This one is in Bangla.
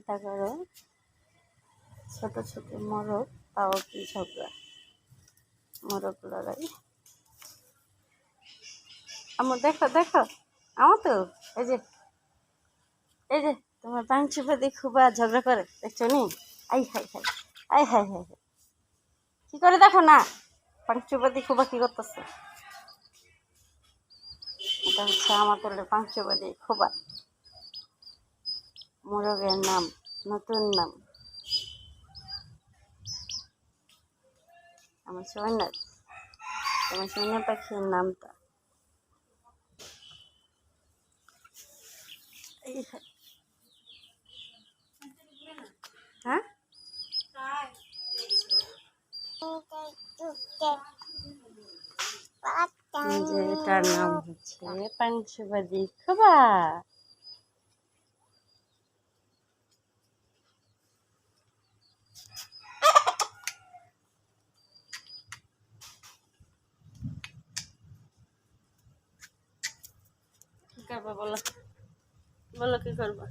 চিন্তা করো, ছোট ছোট মোরগ তাও কি ঝগড়া, মোরগ লড়াই। আমার দেখো দেখো, আমার তো এই যে এই যে তোমার পাঞ্চুপাতি খুবা ঝগড়া করে, দেখছো নি? I high high, I high high high, কি করে দেখো না, পাঞ্চুপাতি খুবা কি করতেছে? এটা হচ্ছে আমাদের পাঞ্চুপাতি খুবা, মোরগের নাম, নতুন নাম। আমার সোনার, তোমার সোনা পাখির নামটা। হ্যাঁ, যে এটার নাম হচ্ছে পাঞ্চুপাতি খুবা। কি করবা বলো, বলো কি করবা?